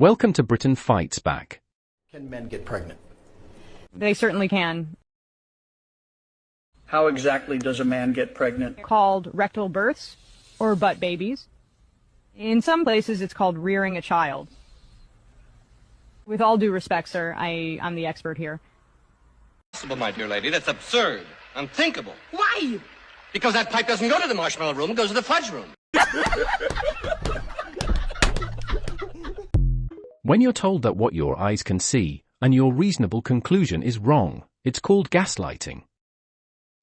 Welcome to Britain Fights Back. Can men get pregnant? They certainly can. How exactly does a man get pregnant? Called rectal births or butt babies. In some places it's called rearing a child. With all due respect, sir, I'm the expert here. Impossible, my dear lady. That's absurd. Unthinkable. Why? Because that pipe doesn't go to the marshmallow room, it goes to the fudge room. When you're told that what your eyes can see, and your reasonable conclusion is wrong, it's called gaslighting.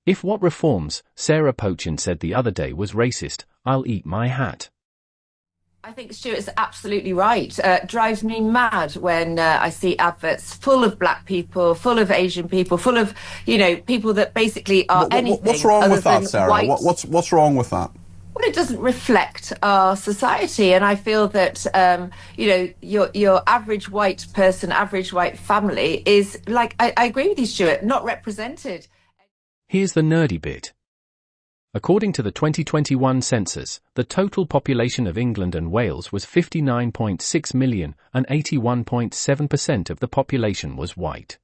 If what reforms Sarah Pochin said the other day was racist, I'll eat my hat. I think Stuart's absolutely right. Drives me mad when I see adverts full of black people, full of Asian people, full of, people that basically are anything. What's wrong other with that, than Sarah? white. What's wrong with that? Well, it doesn't reflect our society, and I feel that your average white person, average white family is like I agree with you, Stuart, not represented. Here's the nerdy bit. According to the 2021 census, the total population of England and Wales was 59.6 million, and 81.7% of the population was white.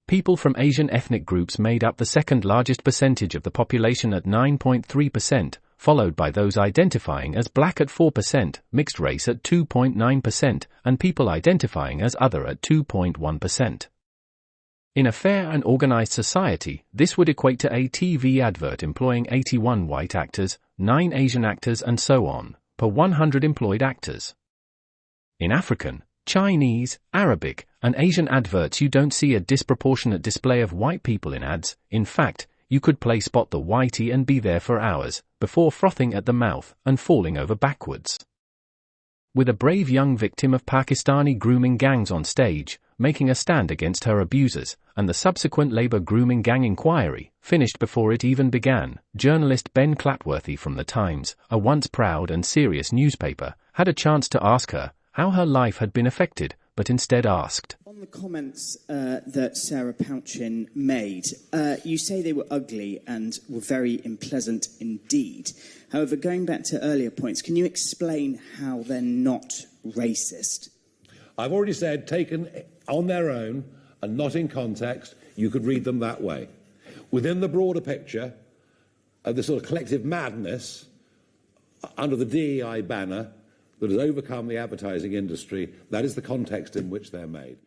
People from Asian ethnic groups made up the second largest percentage of the population at 9.3%, followed by those identifying as black at 4%, mixed race at 2.9%, and people identifying as other at 2.1%. In a fair and organized society, this would equate to a TV advert employing 81 white actors, 9 Asian actors and so on, per 100 employed actors. In African, Chinese, Arabic, and Asian adverts you don't see a disproportionate display of white people in ads. In fact, you could play Spot the Whitey and be there for hours, before frothing at the mouth and falling over backwards. With a brave young victim of Pakistani grooming gangs on stage, making a stand against her abusers, and the subsequent Labour grooming gang inquiry, finished before it even began, journalist Ben Clapworthy from The Times, a once proud and serious newspaper, had a chance to ask her how her life had been affected, but instead asked, on the comments that Sarah Pochin made, you say they were ugly and were very unpleasant indeed. However, going back to earlier points, can you explain how they're not racist? I've already said, taken on their own and not in context, you could read them that way. Within the broader picture of the sort of collective madness under the DEI banner that has overcome the advertising industry, that is the context in which they're made.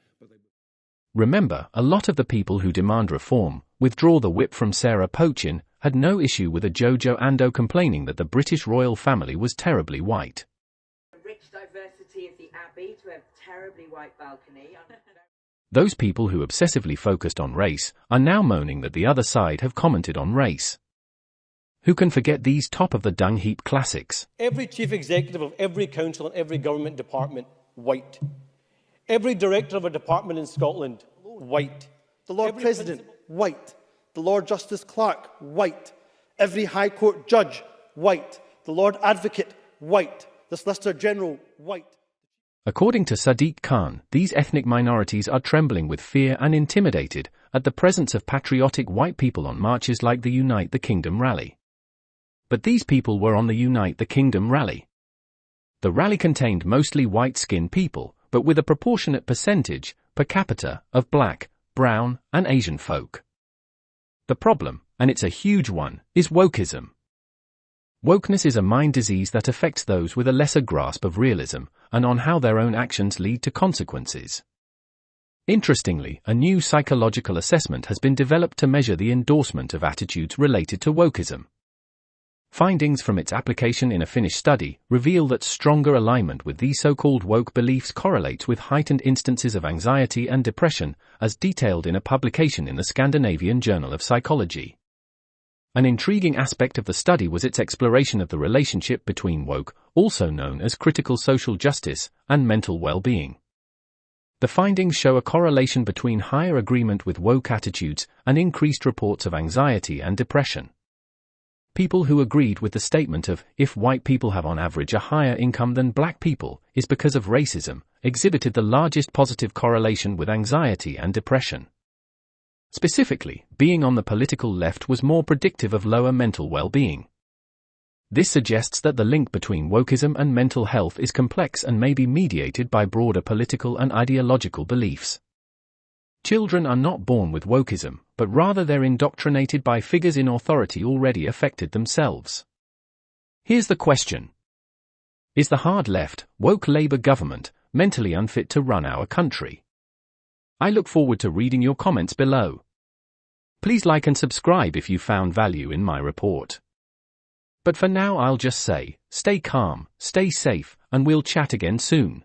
Remember, a lot of the people who demand reform, withdraw the whip from Sarah Pochin, had no issue with a Jojo Ando complaining that the British royal family was terribly white. The rich diversity of the Abbey to a terribly white balcony. Those people who obsessively focused on race are now moaning that the other side have commented on race. Who can forget these top-of-the-dung heap classics? Every chief executive of every council and every government department, white. Every director of a department in Scotland, white. The Lord President, white. The Lord Justice Clerk, white. Every High Court judge, white. The Lord Advocate, white. The Solicitor General, white. According to Sadiq Khan, these ethnic minorities are trembling with fear and intimidated at the presence of patriotic white people on marches like the Unite the Kingdom rally. But these people were on the Unite the Kingdom rally. The rally contained mostly white-skinned people, but with a proportionate percentage, per capita, of black, brown, and Asian folk. The problem, and it's a huge one, is wokeism. Wokeness is a mind disease that affects those with a lesser grasp of realism, and on how their own actions lead to consequences. Interestingly, a new psychological assessment has been developed to measure the endorsement of attitudes related to wokeism. Findings from its application in a Finnish study reveal that stronger alignment with these so-called woke beliefs correlates with heightened instances of anxiety and depression, as detailed in a publication in the Scandinavian Journal of Psychology. An intriguing aspect of the study was its exploration of the relationship between woke, also known as critical social justice, and mental well-being. The findings show a correlation between higher agreement with woke attitudes and increased reports of anxiety and depression. People who agreed with the statement of, if white people have on average a higher income than black people, is because of racism, exhibited the largest positive correlation with anxiety and depression. Specifically, being on the political left was more predictive of lower mental well-being. This suggests that the link between wokeism and mental health is complex and may be mediated by broader political and ideological beliefs. Children are not born with wokeism, but rather they're indoctrinated by figures in authority already affected themselves. Here's the question. Is the hard left, woke Labour government, mentally unfit to run our country? I look forward to reading your comments below. Please like and subscribe if you found value in my report. But for now I'll just say, stay calm, stay safe, and we'll chat again soon.